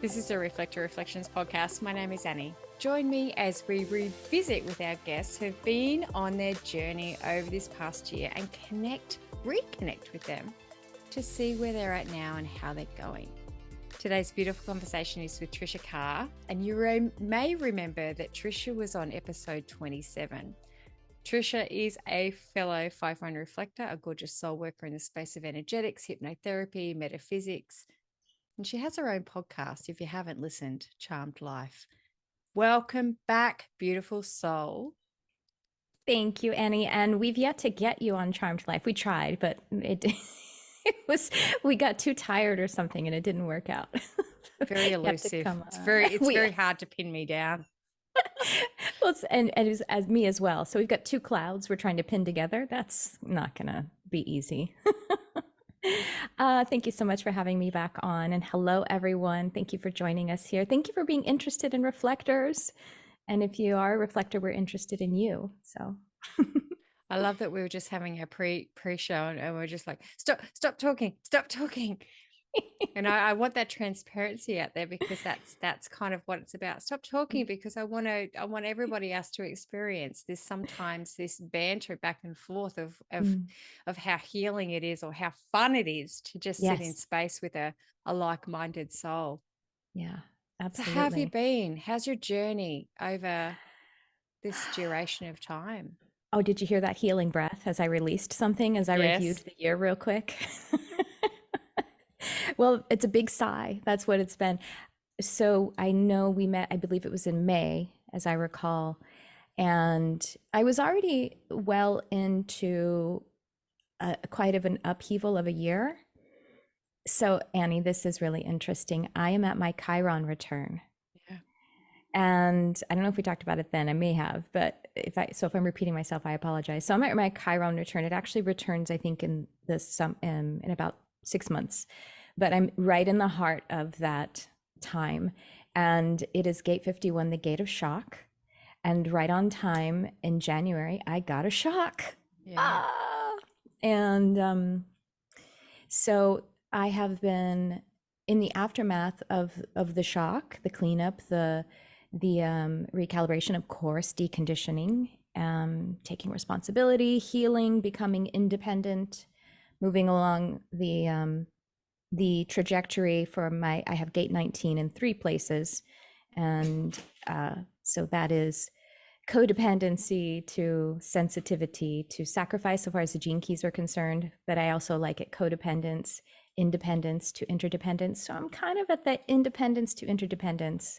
This is the Reflector Reflections podcast. My name is Annie. Join me as we revisit with our guests who've been on their journey over this past year and reconnect with them to see where they're at now and how they're going. Today's beautiful conversation is with Tricia Carr, and you may remember that Tricia was on episode 27. Tricia is a fellow 5-1 reflector, a gorgeous soul worker in the space of energetics, hypnotherapy, metaphysics, and she has her own podcast, if you haven't listened, Charmed Life. Welcome back, beautiful soul. Thank you, Annie. And we've yet to get you on Charmed Life. We tried, but we got too tired or something and it didn't work out. Very elusive. It's very hard to pin me down. Well, and it was as me as well. So we've got two clouds we're trying to pin together. That's not going to be easy. Thank you so much for having me back on. And hello, everyone. Thank you for joining us here. Thank you for being interested in reflectors. And if you are a reflector, we're interested in you. So I love that we were just having a pre-show and we're just like, stop talking. And I want that transparency out there because that's kind of what it's about. Stop talking, because I want everybody else to experience this, sometimes this banter back and forth of how healing it is or how fun it is to just sit in space with a like-minded soul. Yeah, absolutely. So how have you been? How's your journey over this duration of time? Oh, did you hear that healing breath as I released something, as I reviewed the year real quick? Well, it's a big sigh. That's what it's been. So I know we met, I believe it was in May, as I recall. And I was already well into quite of an upheaval of a year. So Annie, this is really interesting. I am at my Chiron return. Yeah. And I don't know if we talked about it then, I may have, but if I'm repeating myself, I apologize. So I'm at my Chiron return. It actually returns, I think, in about 6 months. But I'm right in the heart of that time. And it is gate 51, the gate of shock. And right on time in January, I got a shock. Yeah. And so I have been in the aftermath of the shock, the cleanup, the recalibration, of course, deconditioning, taking responsibility, healing, becoming independent, moving along the trajectory for I have gate 19 in 3 places. And so that is codependency to sensitivity to sacrifice so far as the gene keys are concerned. But I also like it codependence, independence to interdependence. So I'm kind of at that independence to interdependence.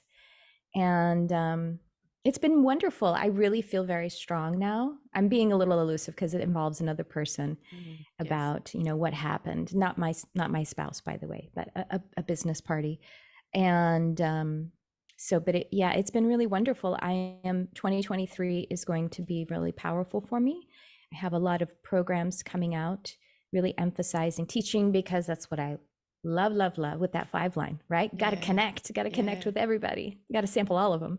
And it's been wonderful. I really feel very strong now. I'm being a little elusive because it involves another person about, what happened. Not my spouse, by the way, but a business party. And it's been really wonderful. 2023 is going to be really powerful for me. I have a lot of programs coming out, really emphasizing teaching, because that's what I love with that 5 line, right? Got to connect with everybody. Got to sample all of them.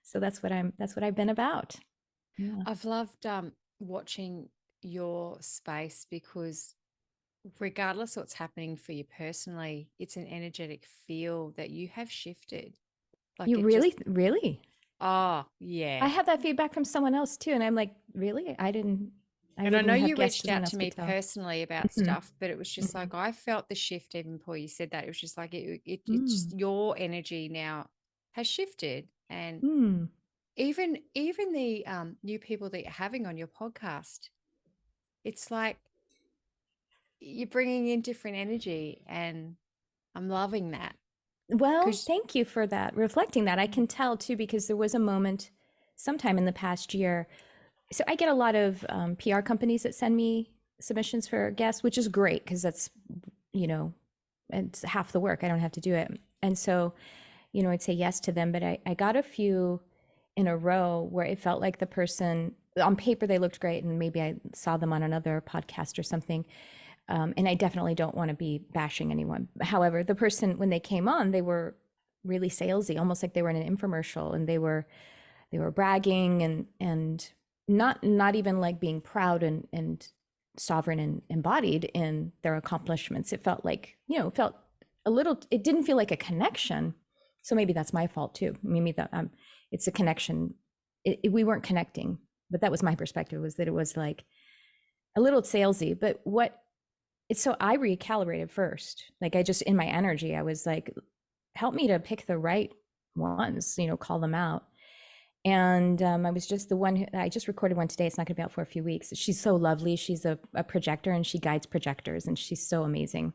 So that's what I've been about. Yeah. I've loved watching your space, because regardless of what's happening for you personally, it's an energetic feel that you have shifted. Like you really? Oh, yeah. I had that feedback from someone else too. And I'm like, really? I know you reached out to me personally about stuff, but it was just like, I felt the shift even before you said that. It was just like, it's just your energy now has shifted. And even the new people that you're having on your podcast, it's like you're bringing in different energy, and I'm loving that. Well, thank you for that, reflecting that. I can tell too, because there was a moment sometime in the past year. So I get a lot of PR companies that send me submissions for guests, which is great, because that's, it's half the work. I don't have to do it. And so, I'd say yes to them. But I got a few in a row where it felt like the person, on paper, they looked great, and maybe I saw them on another podcast or something. And I definitely don't want to be bashing anyone. However, the person, when they came on, they were really salesy, almost like they were in an infomercial, and they were bragging and not even like being proud and sovereign and embodied in their accomplishments. It felt like, a little, it didn't feel like a connection. So maybe that's my fault too. Maybe that it's a connection. We weren't connecting, but that was my perspective, was that it was like a little salesy. But so I recalibrated first. Like I just, in my energy, I was like, help me to pick the right ones, call them out. And I was just the one I just recorded one today. It's not going to be out for a few weeks. She's so lovely. She's a projector, and she guides projectors, and she's so amazing.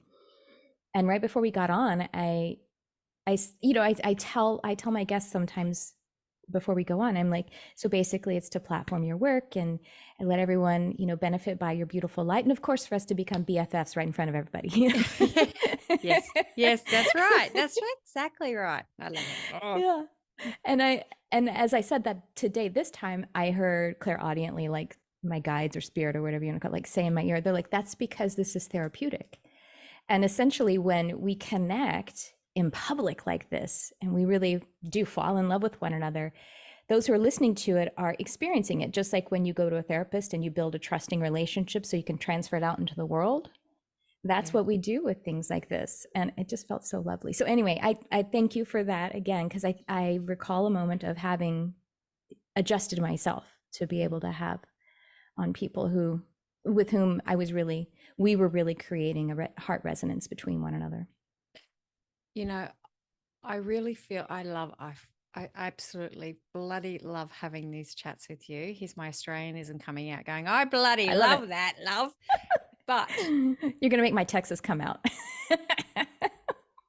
And right before we got on, I tell my guests sometimes before we go on, I'm like, so basically it's to platform your work and let everyone, benefit by your beautiful light. And of course, for us to become BFFs right in front of everybody. Yes. Yes, that's right. That's right. Exactly right. I love it. Oh. Yeah. And as I said that today, this time I heard clairaudiently, like my guides or spirit or whatever you want to call it, like say in my ear, they're like, that's because this is therapeutic. And essentially when we connect in public like this, and we really do fall in love with one another, those who are listening to it are experiencing it, just like when you go to a therapist and you build a trusting relationship so you can transfer it out into the world. That's what we do with things like this. And it just felt so lovely. So anyway, I thank you for that again, because I recall a moment of having adjusted myself to be able to have on people with whom we were really creating a heart resonance between one another. I really feel I absolutely bloody love having these chats with you. Here's my Australianism coming out going, I bloody love that, love. But you're going to make my Texas come out.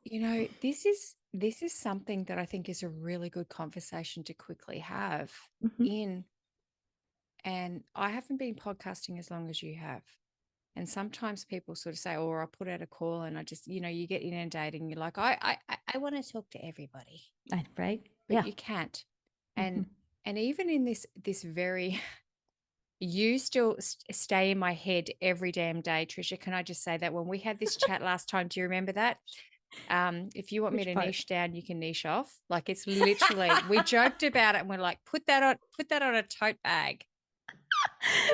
This is something that I think is a really good conversation to quickly have and I haven't been podcasting as long as you have. And sometimes people sort of say, or I put out a call and I just, you get inundated and you're like, I want to talk to everybody. Right. But you can't. And even in this very, you still stay in my head every damn day, Tricia. Can I just say that when we had this chat last time, do you remember that? If you want me to niche down, you can niche off. Like it's literally, we joked about it and we're like, put that on a tote bag.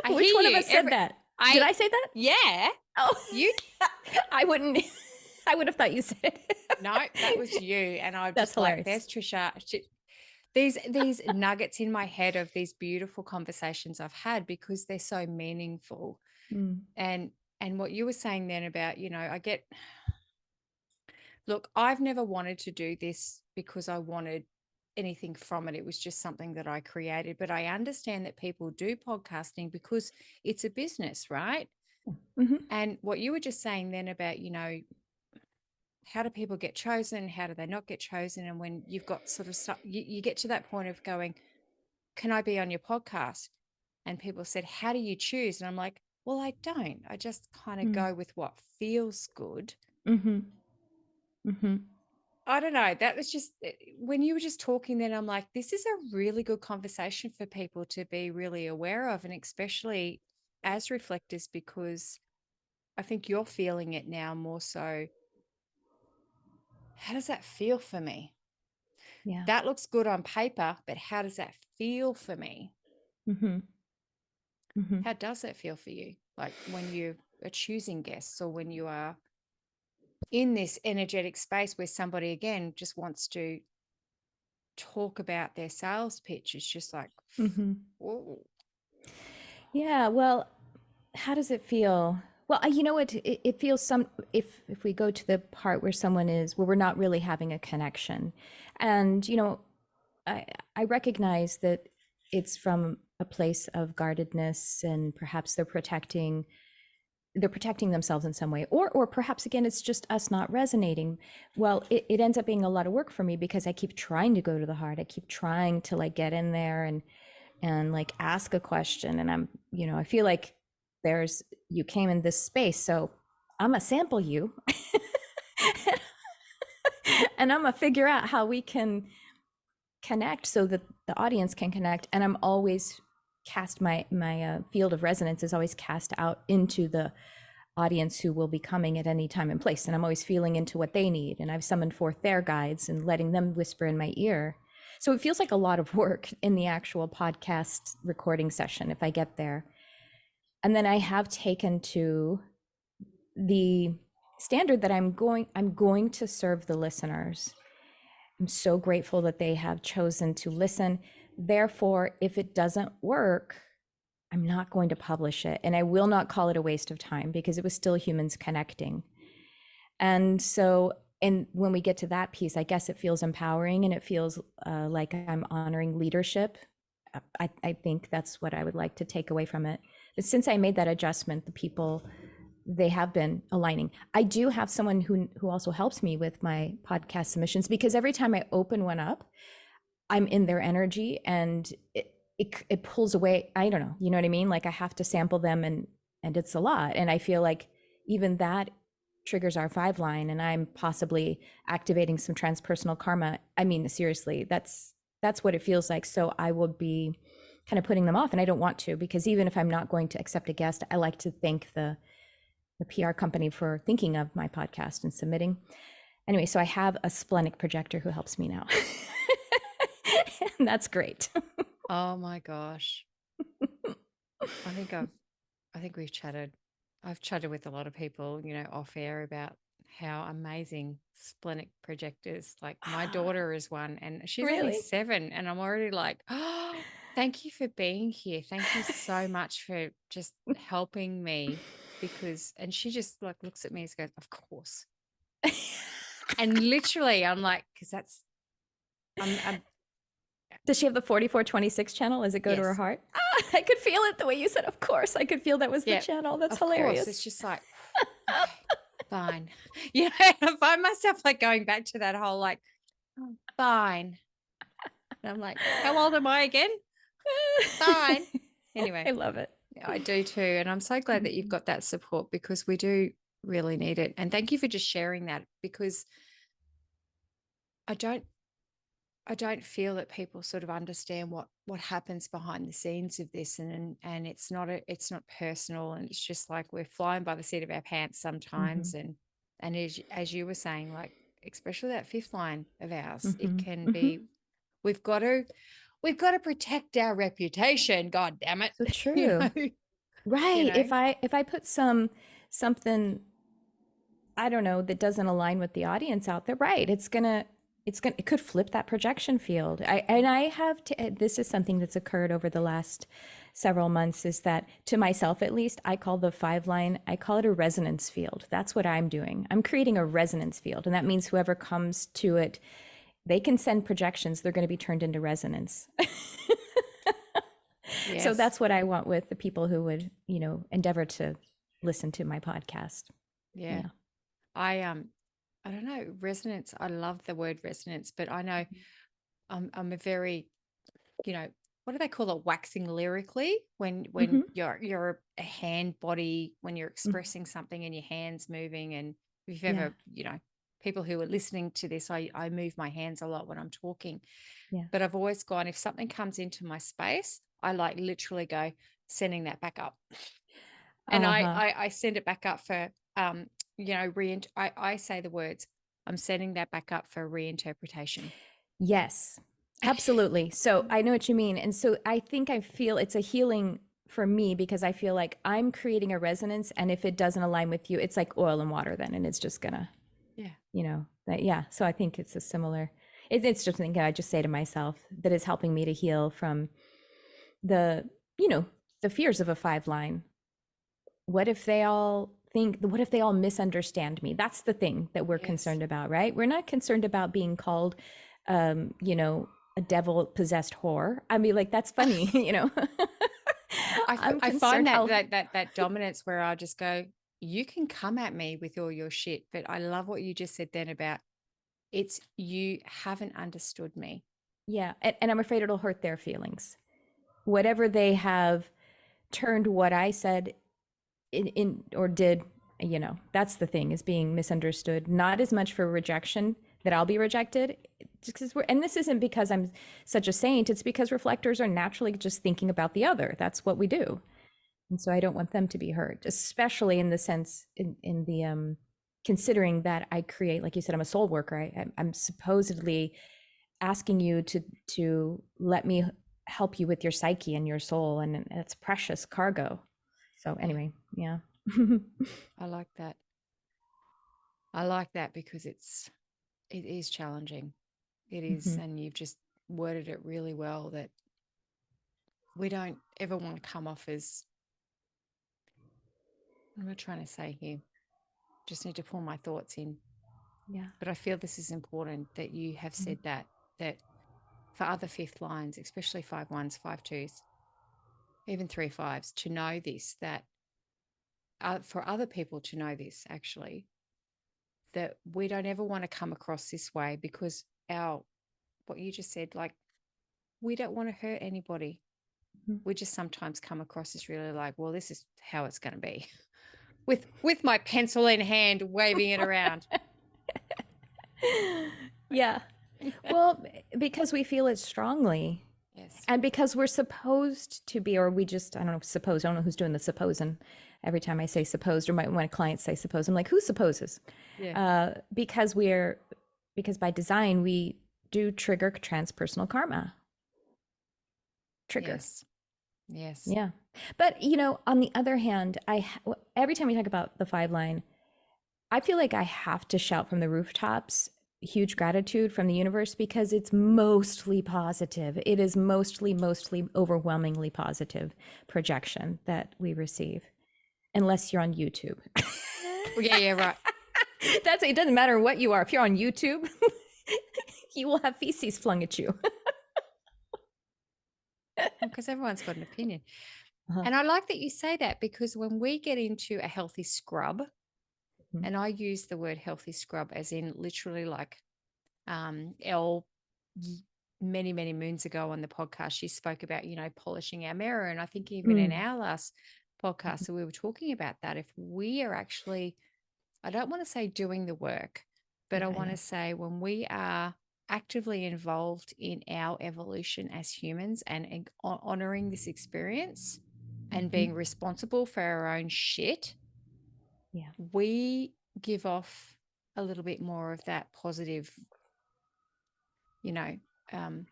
Which one of us said that? Did I say that? Yeah. Oh, you. I would have thought you said it. No, that was you. And I That's just hilarious. Like, there's Tricia. These nuggets in my head of these beautiful conversations I've had because they're so meaningful. And what you were saying then about, look, I've never wanted to do this because I wanted anything from it. It was just something that I created. But I understand that people do podcasting because it's a business, right? And what you were just saying then about, how do people get chosen? How do they not get chosen? And when you've got sort of stuff, you get to that point of going, can I be on your podcast? And people said, how do you choose? And I'm like, well, I don't. I just kind of go with what feels good. I don't know. That was just when you were just talking then I'm like, this is a really good conversation for people to be really aware of. And especially as reflectors, because I think you're feeling it now more so. How does that feel for me? Yeah. That looks good on paper, but how does that feel for me? How does that feel for you? Like when you are choosing guests or when you are in this energetic space where somebody, again, just wants to talk about their sales pitch. It's just like, whoa. Yeah. Well, how does it feel? Well, you know what? It feels if we go to the part where where we're not really having a connection, and I recognize that it's from a place of guardedness, and perhaps they're protecting themselves in some way, or perhaps again it's just us not resonating. Well, it ends up being a lot of work for me because I keep trying to go to the heart. I keep trying to like get in there and like ask a question, and I feel like you came in this space, so I'm gonna sample you and I'm gonna figure out how we can connect so that the audience can connect. And I'm always my field of resonance is always cast out into the audience who will be coming at any time and place, and I'm always feeling into what they need, and I've summoned forth their guides and letting them whisper in my ear. So it feels like a lot of work in the actual podcast recording session if I get there. And then I have taken to the standard that I'm going to serve the listeners. I'm so grateful that they have chosen to listen. Therefore, if it doesn't work, I'm not going to publish it. And I will not call it a waste of time because it was still humans connecting. And so, and when we get to that piece, I guess it feels empowering and it feels like I'm honoring leadership. I think that's what I would like to take away from it. But since I made that adjustment, the people, they have been aligning. I do have someone who also helps me with my podcast submissions because every time I open one up, I'm in their energy and it pulls away. I don't know, you know what I mean? Like I have to sample them and it's a lot. And I feel like even that triggers our 5 line and I'm possibly activating some transpersonal karma. I mean, seriously, that's what it feels like. So I will be kind of putting them off and I don't want to, because even if I'm not going to accept a guest, I like to thank the PR company for thinking of my podcast and submitting. Anyway, so I have a splenic projector who helps me now. And that's great. Oh my gosh. I think we've chatted. I've chatted with a lot of people, off air about how amazing splenic projectors. Like my daughter is one and she's only Really? 7 and I'm already like, oh, thank you for being here. Thank you so much for just helping me and she just like looks at me and goes, of course. And literally I'm like, because I'm Does she have the 4426 channel? Does it go to her yes. heart? I could feel it the way you said, of course. I could feel that was the Yeah, channel. That's of hilarious. course. It's just like, okay, fine. I find myself like going back to that whole like, oh, fine. And I'm like, how old am I again? Fine. Anyway, I love it. yeah, I do too. And I'm so glad that you've got that support because we do really need it. And thank you for just sharing that because I don't feel that people sort of understand what happens behind the scenes of this, and it's not personal, and it's just like we're flying by the seat of our pants sometimes, and as you were saying, like especially that 5th line of ours, it can be we've got to protect our reputation. God damn it, So true. Right. know. If I put something, I don't know, that doesn't align with the audience out there, right? It could flip that projection field. I have to, this is something that's occurred over the last several months, is that, to myself at least, I call the 5 line, I call it a resonance field. That's what I'm doing. I'm creating a resonance field. And that means whoever comes to it, they can send projections. They're going to be turned into resonance. Yes. So that's what I want with the people who would, endeavor to listen to my podcast. Yeah. I don't know, resonance. I love the word resonance, but I know I'm a very, what do they call it? Waxing lyrically when you're a hand body, when you're expressing something and your hands moving. And if you've ever, people who are listening to this, I move my hands a lot when I'm talking. Yeah. But I've always gone, if something comes into my space, I like literally go sending that back up. And I send it back up for I say the words, I'm sending that back up for reinterpretation. Yes, absolutely. So I know what you mean. And so I think I feel it's a healing for me because I feel like I'm creating a resonance. And if it doesn't align with you, it's like oil and water then. And it's just gonna, yeah. So I think it's a similar, it's just something I just say to myself that is helping me to heal from the fears of a 5 line. What if they all misunderstand me? That's the thing that we're concerned about, right? We're not concerned about being called, a devil possessed whore. I mean, like, that's funny, I find that dominance where I just go, you can come at me with all your shit, but I love what you just said then about it's you haven't understood me. Yeah. And I'm afraid it'll hurt their feelings. Whatever they have turned what I said in or did, that's the thing, is being misunderstood, not as much for rejection, that I'll be rejected, just because and this isn't because I'm such a saint, it's because reflectors are naturally just thinking about the other. That's what we do. And so I don't want them to be hurt, especially in the sense in the considering that I create, like you said, I'm a soul worker. I'm supposedly asking you to let me help you with your psyche and your soul, and it's precious cargo. So anyway, yeah. I like that. I like that because it is challenging. It is, Hmm. and you've just worded it really well that we don't ever want to come off as, what am I trying to say here? Just need to pull my thoughts in. Yeah. But I feel this is important that you have Mhm. said that for other fifth lines, especially 5 1s, 5 2s, even 3 5s, to know this, that for other people to know this, actually, that we don't ever want to come across this way because what you just said, like, we don't want to hurt anybody. Mhm. We just sometimes come across as really like, well, this is how it's going to be, with my pencil in hand, waving it around. Yeah. Well, because we feel it strongly. Yes. And because we're supposed to be, or we just, I don't know, suppose, I don't know who's doing the supposing. Every time I say supposed, or when a client say suppose, I'm like, who supposes? Yeah. Because because by design, we do trigger transpersonal karma. Trigger. Yes. Yes. Yeah. But, on the other hand, every time we talk about the 5 line, I feel like I have to shout from the rooftops huge gratitude from the universe because it's mostly positive. It is mostly overwhelmingly positive projection that we receive, unless you're on YouTube. Yeah. Yeah. Right. It doesn't matter what you are. If you're on YouTube, you will have feces flung at you. Because everyone's got an opinion. Uh-huh. And I like that you say that because when we get into a healthy scrub, Mhm. and I use the word healthy scrub as in literally like Elle many, many moons ago on the podcast, she spoke about, polishing our mirror. And I think even in Mm. our last podcast, so we were talking about that. If we are actually, I don't want to say doing the work, but Yeah, I I want to know. say when we are actively involved in our evolution as humans and honoring this experience and Mhm. being responsible for our own shit, Yeah. we give off a little bit more of that positive, you know, um,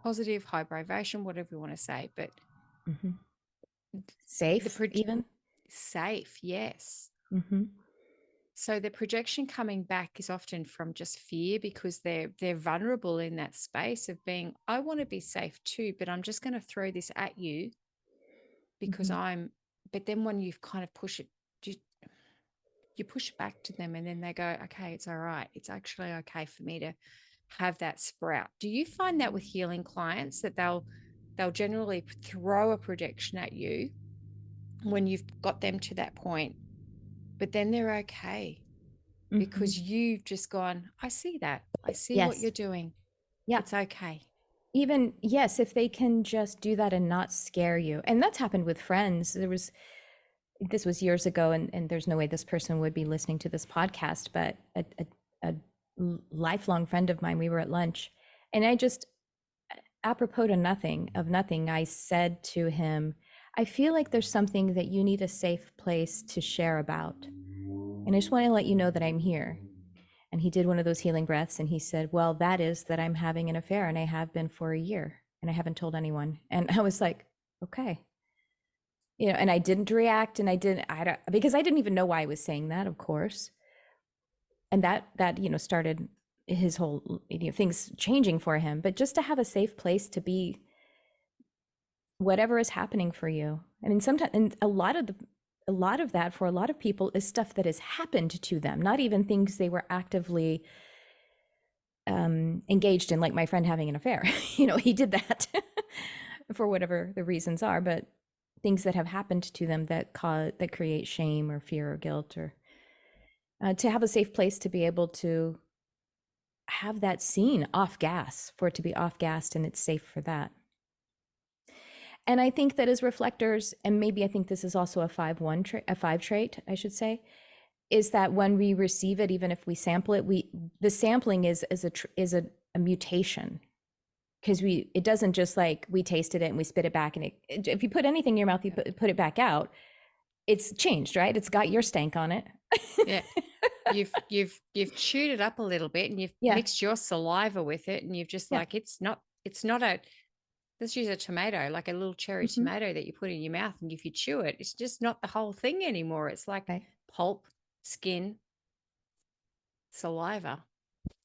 positive high vibration, whatever you want to say, but Mhm. the Safe, even. safe, yes. Hmm. So the projection coming back is often from just fear because they're vulnerable in that space of being, I want to be safe too, but I'm just going to throw this at you because Hmm. but then when you've kind of you, you push it back to them and then they go, okay, it's all right. It's actually okay for me to have that sprout. Do you find that with healing clients that they'll generally throw a projection at you when you've got them to that point, but then they're okay Hmm. because you've just gone, I see that. I see what Yes. you're doing. Yeah. It's okay. Even, yes, if they can just do that and not scare you. And that's happened with friends. This was years ago, and there's no way this person would be listening to this podcast, but a lifelong friend of mine, we were at lunch, and I just, apropos to nothing, I said to him, I feel like there's something that you need a safe place to share about. And I just want to let you know that I'm here. And he did one of those healing breaths and he said, well, that is that I'm having an affair and I have been for a year and I haven't told anyone. And I was like, okay. And I didn't react and I don't, because I didn't even know why I was saying that, of course. And that started his whole, things changing for him. But just to have a safe place to be whatever is happening for you. I mean, sometimes, and a lot of that for a lot of people is stuff that has happened to them, not even things they were actively engaged in, like my friend having an affair. He did that for whatever the reasons are, but things that have happened to them that create shame or fear or guilt, or to have a safe place to be able to have that scene off gas, for it to be off gassed and it's safe for that. And I think that as reflectors, and maybe I think this is also a 5 trait, I should say, is that when we receive it, even if we sample it, the sampling is a mutation, because it doesn't just like we tasted it and we spit it back, and if you put anything in your mouth, you put it back out, it's changed, right? It's got your stank on it. Yeah. You've chewed it up a little bit and you've Yeah. mixed your saliva with it and you've just Yeah. like, it's not let's use a tomato, like a little cherry Hmm. tomato that you put in your mouth, and if you chew it, it's just not the whole thing anymore. It's like Right. pulp, skin, Saliva.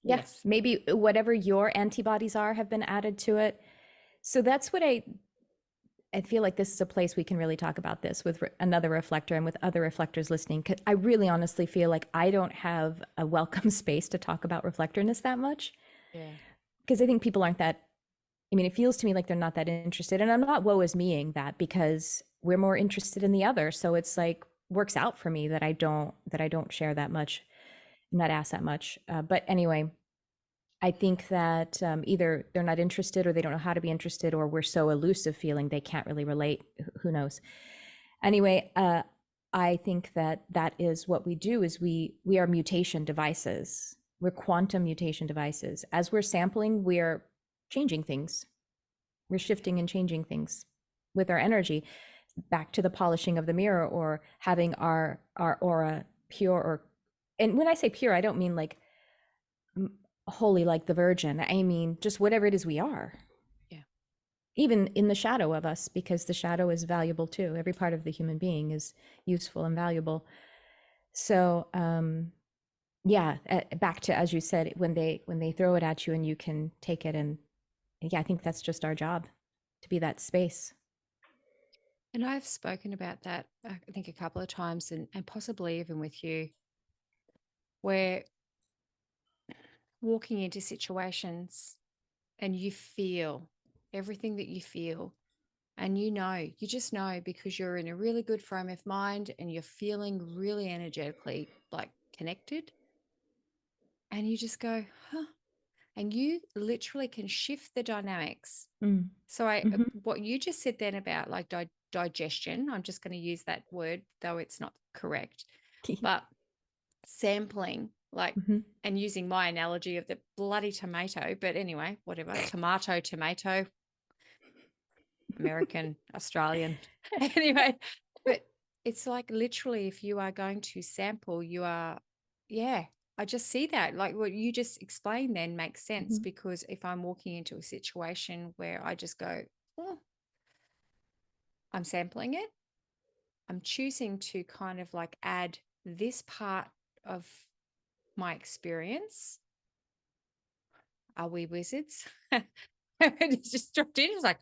Yeah, Yes. maybe whatever your antibodies are have been added to it. So that's what I feel like this is a place we can really talk about this with another reflector and with other reflectors listening. 'Cause I really honestly feel like I don't have a welcome space to talk about reflectorness that much Yeah. because I think people aren't that. I mean, it feels to me like they're not that interested, and I'm not woe is meing that because we're more interested in the other. So it's like works out for me that I don't share that much, not ask that much. But anyway, I think that either they're not interested or they don't know how to be interested, or we're so elusive feeling they can't really relate. Who knows? Anyway, I think that that is what we do is we are mutation devices. We're quantum mutation devices. As we're sampling, we're changing things. We're shifting and changing things with our energy back to the polishing of the mirror or having our aura pure or and when I say pure, I don't mean like holy like the Virgin. I mean, just whatever it is we are, Yeah. even in the shadow of us, because the shadow is valuable too. Every part of the human being is useful and valuable. So, yeah, back to, as you said, when they throw it at you and you can take it. And yeah, I think that's just our job to be that space. And I've spoken about that, I think, a couple of times and possibly even with you, where walking into situations and you feel everything that you feel. And you just know because you're in a really good frame of mind and you're feeling really energetically like connected. And you just go, huh. And you literally can shift the dynamics. Mm. So Hmm. what you just said then about like digestion, I'm just going to use that word, though it's not correct, but sampling, like, Hmm. and using my analogy of the bloody tomato, but anyway, whatever, tomato, American, Australian. Anyway, but it's like literally if you are going to sample, you are, yeah, I just see that. Like what you just explained then makes sense Hmm. because if I'm walking into a situation where I just go, oh, I'm sampling it, I'm choosing to kind of like add this part of my experience. Are we wizards? It just dropped in. It's like,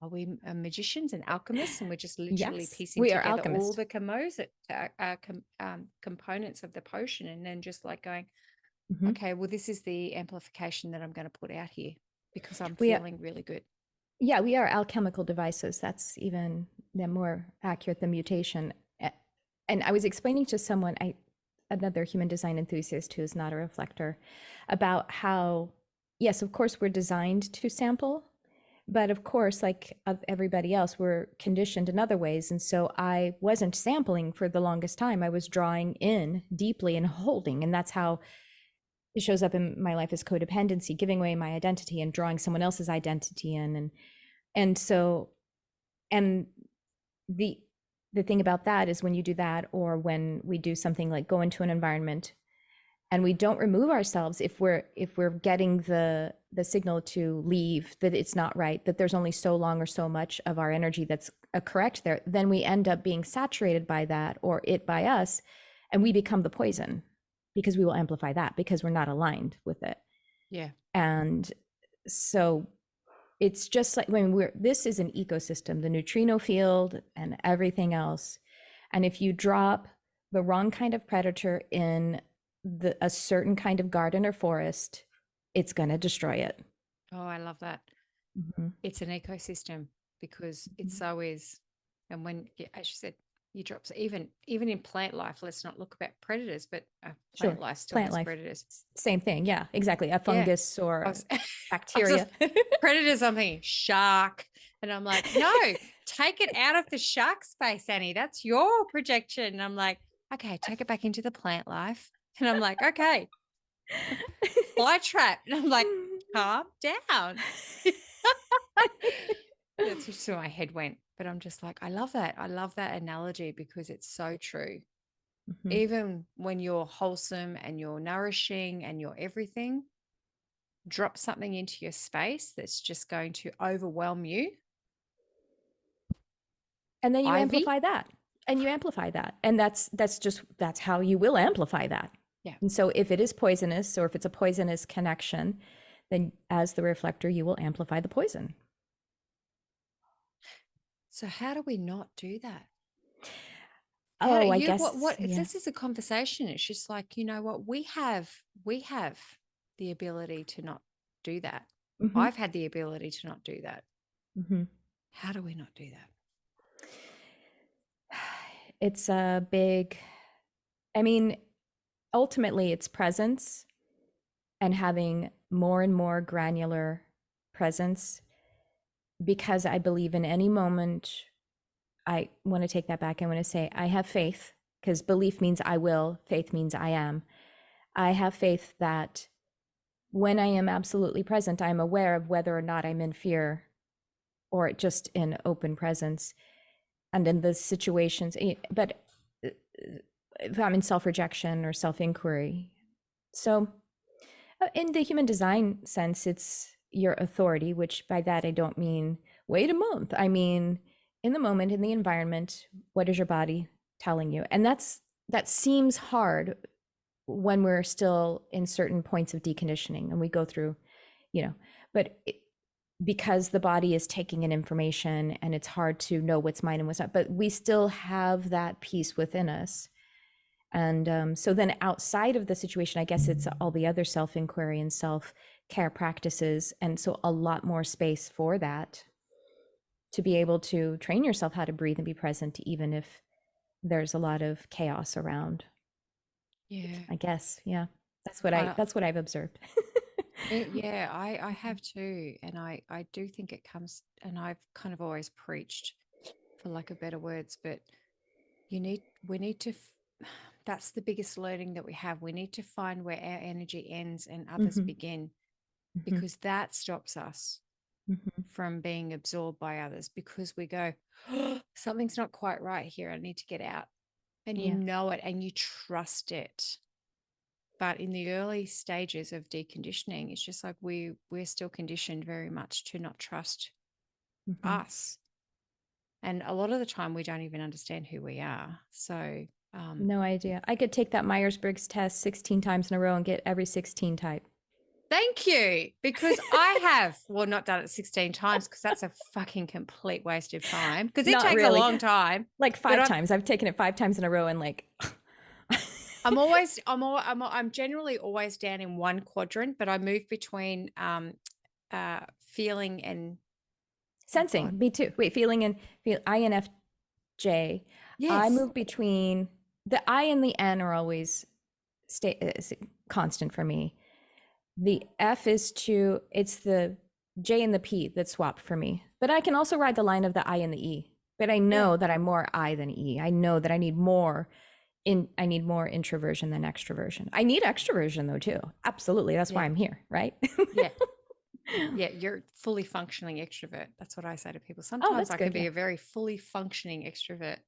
are we magicians and alchemists? And we're just literally Yes, piecing we are together all alchemists. the components of the potion and then just like going, Hmm. okay, well, this is the amplification that I'm going to put out here because I'm We are, feeling really good. yeah, we are alchemical devices. That's even more accurate than mutation. And I was explaining to someone, another human design enthusiast who is not a reflector, about how, yes, of course, we're designed to sample, but of course, like of everybody else, we're conditioned in other ways. And so I wasn't sampling for the longest time. I was drawing in deeply and holding. And that's how it shows up in my life as codependency, giving away my identity and drawing someone else's identity in. And so, and the the thing about that is when you do that, or when we do something like go into an environment and we don't remove ourselves, if we're getting the signal to leave, that it's not right, that there's only so long or so much of our energy that's correct there, then we end up being saturated by that or it by us, and we become the poison because we will amplify that because we're not aligned with it. Yeah. And so it's just like when this is an ecosystem, the neutrino field and everything else. And if you drop the wrong kind of predator in a certain kind of garden or forest, it's going to destroy it. Oh, I love that. Mm-hmm. It's an ecosystem because it Mm-hmm. so is. And when, yeah, as you said, you drop, so even in plant life, let's not look about predators, but plant Sure. life still Plant has life. predators. Same thing. Yeah, exactly. A Yeah. fungus I or was, I was just bacteria. predators. I'm thinking shark, and I'm like, no, take it out of the shark space, Annie. That's your projection. And I'm like, okay, take it back into the plant life. And I'm like, okay, fly trap. And I'm like, calm down. That's just where my head went. But I'm just like, I love that. I love that analogy because it's so true. Mm-hmm. Even when you're wholesome and you're nourishing and you're everything, drop something into your space that's just going to overwhelm you. And then you Ivy. amplify that. And you amplify that. And that's how you will amplify that. Yeah. And so if it is poisonous, or if it's a poisonous connection, then as the reflector, you will amplify the poison. So how do we not do that? How do Oh, I you guess, what if yeah. this is a conversation? It's just like, you know what, we have the ability to not do that. Hmm. I've had the ability to not do that. Hmm. How do we not do that? It's a big, I mean, ultimately, it's presence and having more and more granular presence, because I believe in any moment, I want to take that back. I want to say, I have faith, because belief means I will, faith means I am. I have faith that when I am absolutely present, I'm aware of whether or not I'm in fear or just in open presence. And in the situations, but if I'm in self rejection or self inquiry. So, in the human design sense, it's your authority, which by that I don't mean wait a month. I mean, in the moment, in the environment, what is your body telling you? And that seems hard when we're still in certain points of deconditioning and we go through, but because the body is taking in information and it's hard to know what's mine and what's not, but we still have that piece within us. And so then outside of the situation, I guess it's all the other self inquiry and self care practices. And so a lot more space for that, to be able to train yourself how to breathe and be present, even if there's a lot of chaos around. Yeah. I guess. Yeah. I, That's what I've observed. yeah, I have too. And I do think it comes, and I've kind of always preached, for lack of better words, but we need to, that's the biggest learning that we have. We need to find where our energy ends and others Hmm. begin, Hmm. because that stops us Hmm. from being absorbed by others, because we go, oh, something's not quite right here. I need to get out. And you Yeah. know it and you trust it. But in the early stages of deconditioning, it's just like we're still conditioned very much to not trust Hmm. us. And a lot of the time we don't even understand who we are. So No idea. I could take that Myers-Briggs test 16 times in a row and get every 16 type. thank you. Because I have, well, not done it 16 times, because that's a fucking complete waste of time. Because it Not takes a really. long time. Like But 5 times. I've taken it 5 times in a row and like I'm generally always down in one quadrant, but I move between feeling and, oh God. sensing. Me too. Wait, feeling and feel INFJ. I Yes. move between the I and the N are always stay constant for me. The F is to it's the J and the P that swap for me. But I can also ride the line of the I and the E. But I Yeah. know that I'm more I than E. I know that I need more introversion than extroversion. I need extroversion though too. Absolutely. That's why Yeah. I'm here, right? Yeah. Yeah. You're fully functioning extrovert. That's what I say to people. Oh, Sometimes that's I can good. be Yeah. a very fully functioning extrovert.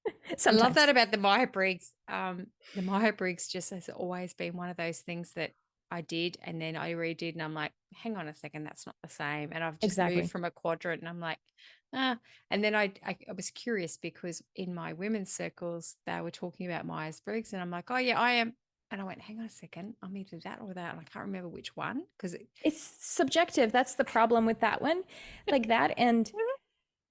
I love that Sometimes. about the Myers-Briggs. The Myers-Briggs just has always been one of those things that I did and then I redid, and I'm like, hang on a second, that's not the same. And I've just moved Exactly. from a quadrant, and I'm like, ah. And then I was curious, because in my women's circles they were talking about Myers-Briggs, and I'm like, oh yeah, I am. And I went, hang on a second, I'm either that or that. And I can't remember which one, because It's subjective. That's the problem with that one. Like that. And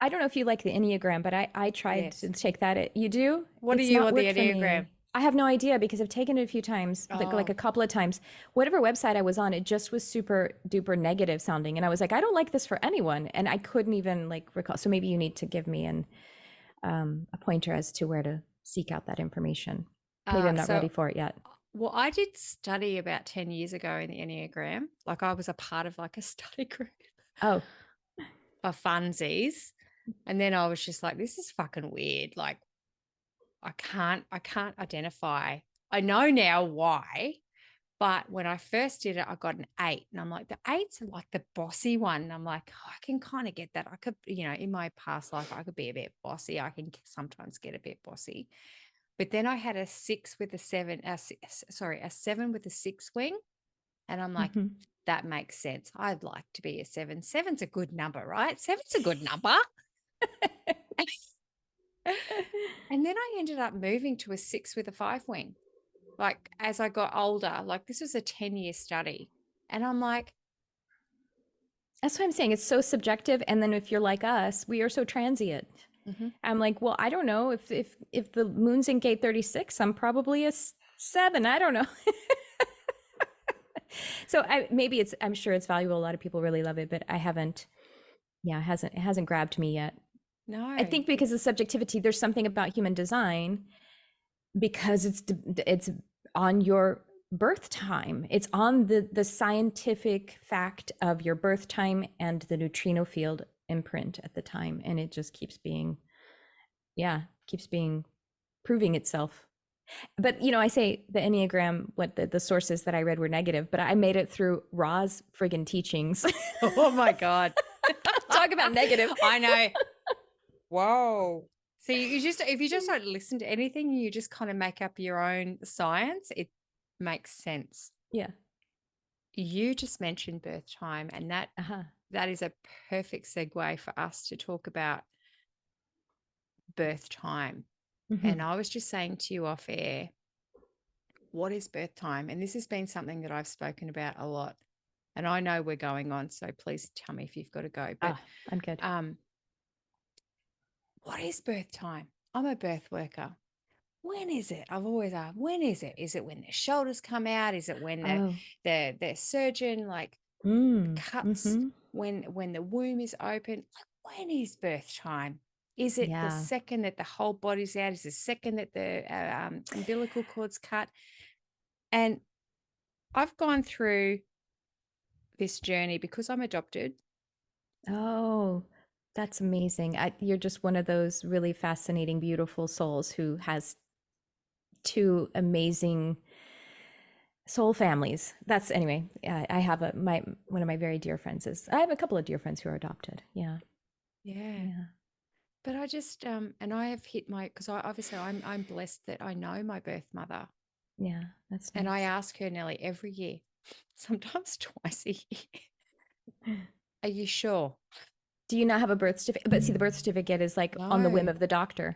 I don't know if you like the Enneagram, but I tried to yes. take that. You do? What are It's you not on the worked for Enneagram? me. I have no idea because I've taken it a few times, like Oh, a couple of times. Whatever website I was on, it just was super duper negative sounding. And I was like, I don't like this for anyone. And I couldn't even like recall. So maybe you need to give me a pointer as to where to seek out that information. Maybe I'm not so ready for it yet. well, I did study about 10 years ago in the Enneagram. Like I was a part of like a study group Oh, for funsies. And then I was just like, this is fucking weird. Like I can't identify. I know now why, but when I first did it, I got an 8. And I'm like, the 8's like the bossy one. And I'm like, oh, I can kind of get that. I could, in my past life, I could be a bit bossy. I can sometimes get a bit bossy. But then I had a 6 with a 7, a 7 with a 6 wing. And I'm like, hmm. that makes sense. I'd like to be a 7. Seven's a good number, right? Seven's a good number. And then I ended up moving to a 6 with a 5 wing. like as I got older, like this was a 10-year study. And I'm like, That's what I'm saying. It's so subjective. And then if you're like us, we are so transient. mhm. I'm like, well, I don't know if the moon's in gate 36, I'm probably a 7. I don't know. So maybe I'm sure it's valuable. A lot of people really love it, but I haven't. Yeah, it hasn't grabbed me yet. I No, think because of subjectivity, there's something about human design because it's on your birth time. It's on the scientific fact of your birth time and the neutrino field imprint at the time, and it just keeps being proving itself. But I say the Enneagram, what the sources that I read were negative, but I made it through Ra's friggin' teachings. oh my God. Talk about negative. I know. Whoa. See, if you just don't listen to anything, you just kind of make up your own science, it makes sense. Yeah. You just mentioned birth time, and that is a perfect segue for us to talk about birth time. Mm-hmm. And I was just saying to you off air, what is birth time? And this has been something that I've spoken about a lot. And I know we're going on, so please tell me if you've got to go. But I'm good. what is birth time? I'm a birth worker. When is it? I've always asked, when is it? Is it when the shoulders come out? Is it when the surgeon cuts mm-hmm. when the womb is open? Like, when is birth time? Is it the Yeah. second that the whole body's out? Is the second that the umbilical cord's cut? And I've gone through this journey because I'm adopted. Oh, that's amazing. You're just one of those really fascinating, beautiful souls who has two amazing soul families. That's anyway. I have one of my very dear friends I have a couple of dear friends who are adopted. Yeah. Yeah. Yeah. But I just and I have hit because obviously I'm blessed that I know my birth mother. Yeah, that's nice. And I ask her nearly every year, sometimes twice a year. Are you sure? Do you not have a birth certificate? But see, the birth certificate is like on the whim of the doctor.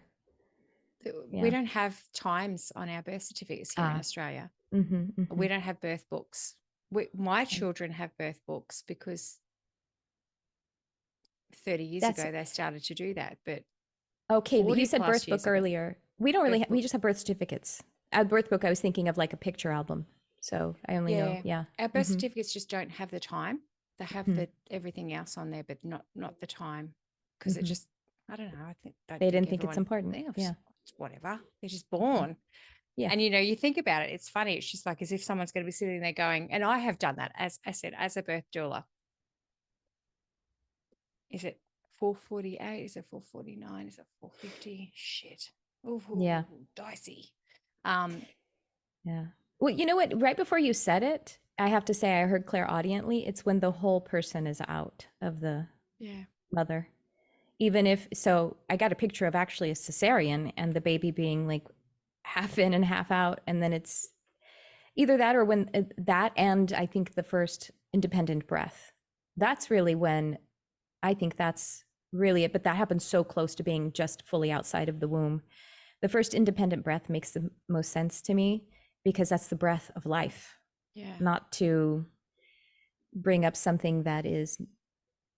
We don't have times on our birth certificates here in Australia. Mm-hmm, mm-hmm. We don't have birth books. My children have birth books because 30 years ago they started to do that. But okay, you said birth book earlier. We don't really. We just have birth certificates. A birth book, I was thinking of like a picture album. So I only know. Yeah. Our birth certificates just don't have the time. They have everything else on there, but not the time, because it just, I don't know. They didn't think it's important. Yeah. Whatever. They're just born. Yeah. And you think about it, it's funny. It's just like as if someone's going to be sitting there going, and I have done that, as I said, as a birth doula. Is it 448? Is it 449? Is it 450? Shit. Oh, yeah. Dicey. Yeah. Well, you know what? Right before you said it, I have to say I heard clairaudiently. It's when the whole person is out of the mother. Even if, so I got a picture of actually a cesarean and the baby being like half in and half out. And then it's either that or when that, and I think the first independent breath. That's really when I think that's really it. But that happens so close to being just fully outside of the womb. The first independent breath makes the most sense to me because that's the breath of life. Yeah. Not to bring up something that is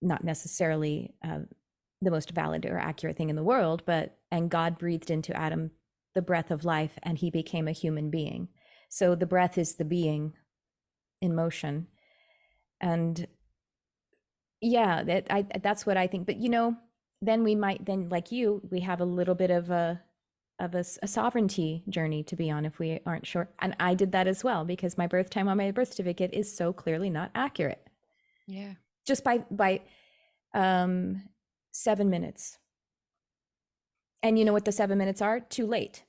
not necessarily the most valid or accurate thing in the world, and God breathed into Adam the breath of life and he became a human being. So the breath is the being in motion. And yeah, that's what I think. But then we might, like you, we have a little bit of a sovereignty journey to be on if we aren't sure. And I did that as well because my birth time on my birth certificate is so clearly not accurate. Yeah. Just by 7 minutes. And you know what the 7 minutes are? Too late.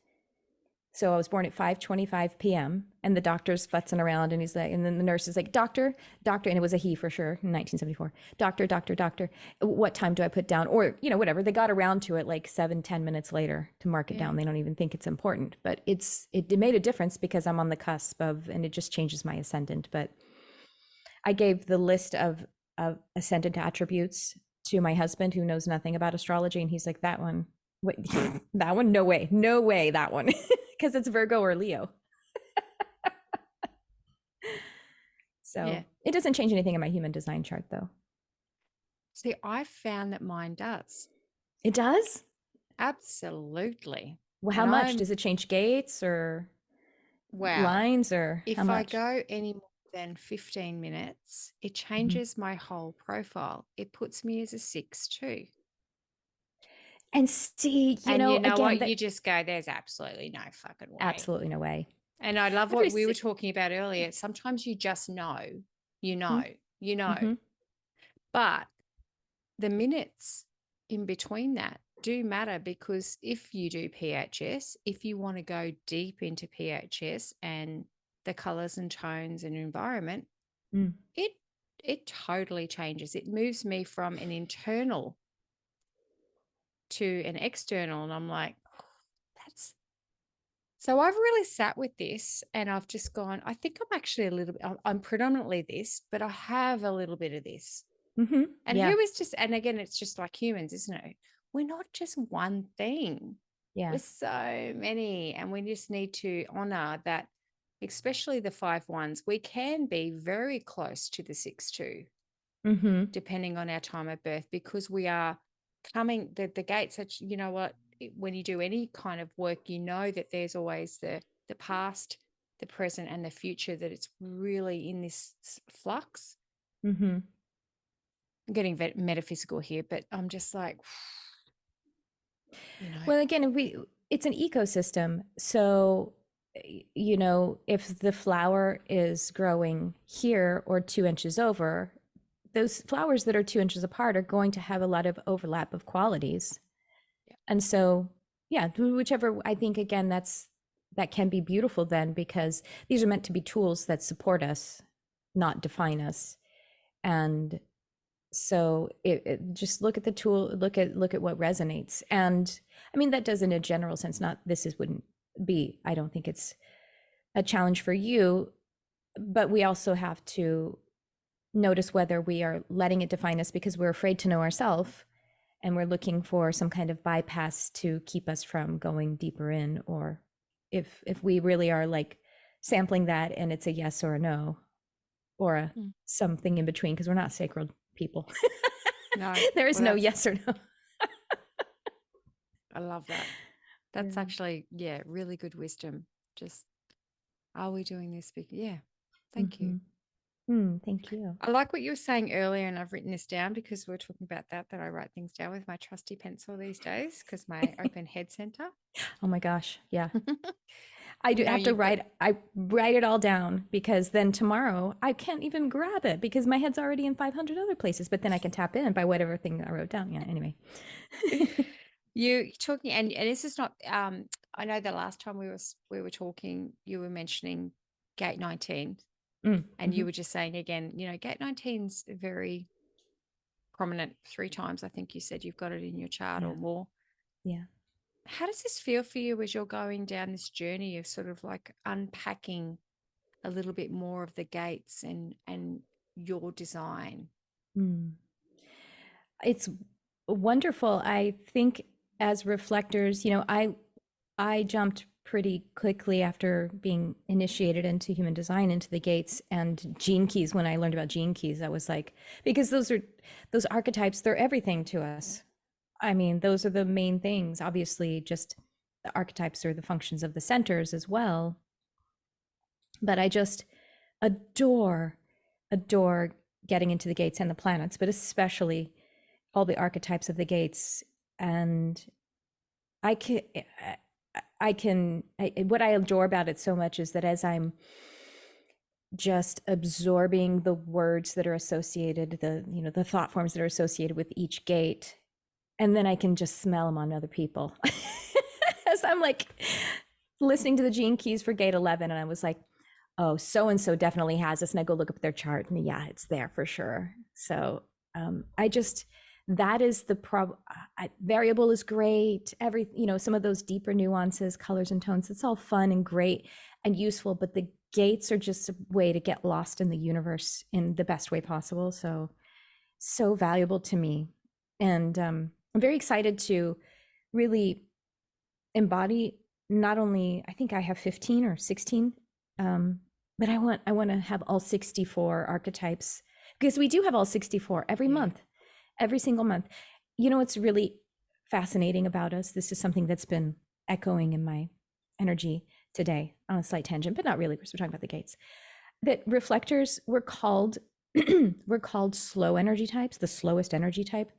So I was born at 5:25 p.m. and the doctor's futzing around and he's like, and then the nurse is like, doctor, and it was a he for sure in 1974. Doctor, what time do I put down? Or, whatever. They got around to it like 7-10 minutes later to mark it down. They don't even think it's important, but it made a difference because I'm on the cusp of, and it just changes my ascendant. But I gave the list of ascendant attributes to my husband who knows nothing about astrology. And he's like, that one, wait, that one, no way, that one. Because it's Virgo or Leo. So Yeah. it doesn't change anything in my human design chart, though. See, I found that mine does. It does? Absolutely. Well, how And much? I'm, Does it change gates or wow. lines or how If I much? go any more than 15 minutes, it Mhm. changes my whole profile. It puts me as a 6 too. And see, And you know again, what? that You just go, there's absolutely no fucking way. absolutely no way. And I love Every what we were talking about earlier. Sometimes you just know, you know, you know. mm-hmm. But the minutes in between that do matter, because if you do PHS, if you want to go deep into PHS and the colors and tones and environment, Mm. it it totally changes. It moves me from an internal to an external, and I'm like, that's so I've really sat with this and I've just gone, I think I'm actually a little bit, I'm predominantly this, but I have a little bit of this. Mm-hmm. And Yeah. who is just, and again, it's just like humans, isn't it? We're not just one thing. Yeah. We're so many. And we just need to honor that, especially the 5 1s. We can be very close to the 6 2, Mm-hmm. depending on our time of birth, because we are coming, the gates are, you know what, when you do any kind of work, you know that there's always the past, the present, and the future, that it's really in this flux. Mm-hmm. I'm getting metaphysical here, but I'm just like, you know, Well, again, it's an ecosystem. So, if the flower is growing here or 2 inches over, those flowers that are 2 inches apart are going to have a lot of overlap of qualities. yeah. And so, yeah, whichever, I think, again, that can be beautiful then, because these are meant to be tools that support us, not define us. And so just look at the tool, look at what resonates. And I mean, that does in a general sense, not this is wouldn't be, I don't think it's a challenge for you, but we also have to notice whether we are letting it define us because we're afraid to know ourselves and we're looking for some kind of bypass to keep us from going deeper in, or if we really are like sampling that and it's a yes or a no, or a Mm. something in between, because we're not sacred people. No, There is well, no that's, yes or no. I love that. That's Yeah. actually, yeah, really good wisdom. Just, are we doing this? Yeah. Thank you. Thank you. I like what you were saying earlier, and I've written this down because we're talking about that I write things down with my trusty pencil these days because my open head center. Oh my gosh. Yeah. I do have to You've got, I write it all down because then tomorrow I can't even grab it because my head's already in 500 other places, but then I can tap in by whatever thing I wrote down. Yeah. Anyway. you talking, and this is not, I know the last time we were talking, you were mentioning gate 19, and Mm-hmm. you were just saying again, gate 19's very prominent 3 times. I think you said you've got it in your chart Yeah. or more. Yeah. How does this feel for you as you're going down this journey of sort of like unpacking a little bit more of the gates and your design? Mm. It's wonderful. I think as reflectors, I jumped pretty quickly after being initiated into human design into the gates and gene keys. When I learned about gene keys, I was like, because those archetypes, they're everything to us. I mean, those are the main things. Obviously, just the archetypes are the functions of the centers as well. But I just adore getting into the gates and the planets, but especially all the archetypes of the gates. And I can, what I adore about it so much is that as I'm just absorbing the words that are associated, the thought forms that are associated with each gate, and then I can just smell them on other people. As I'm like listening to the gene keys for gate 11, and I was like, oh, so and so definitely has this, and I go look up their chart, and yeah, it's there for sure. So I just, that is the variable is great. Some of those deeper nuances, colors and tones, it's all fun and great and useful, but the gates are just a way to get lost in the universe in the best way possible. So valuable to me. And I'm very excited to really embody not only, I think I have 15 or 16 but I want to have all 64 archetypes, because we do have all 64 every month, every single month. You know, what's really fascinating about us, this is something that's been echoing in my energy today, on a slight tangent, but not really, because we're talking about the gates, that reflectors were called we're called slow energy types, the slowest energy type.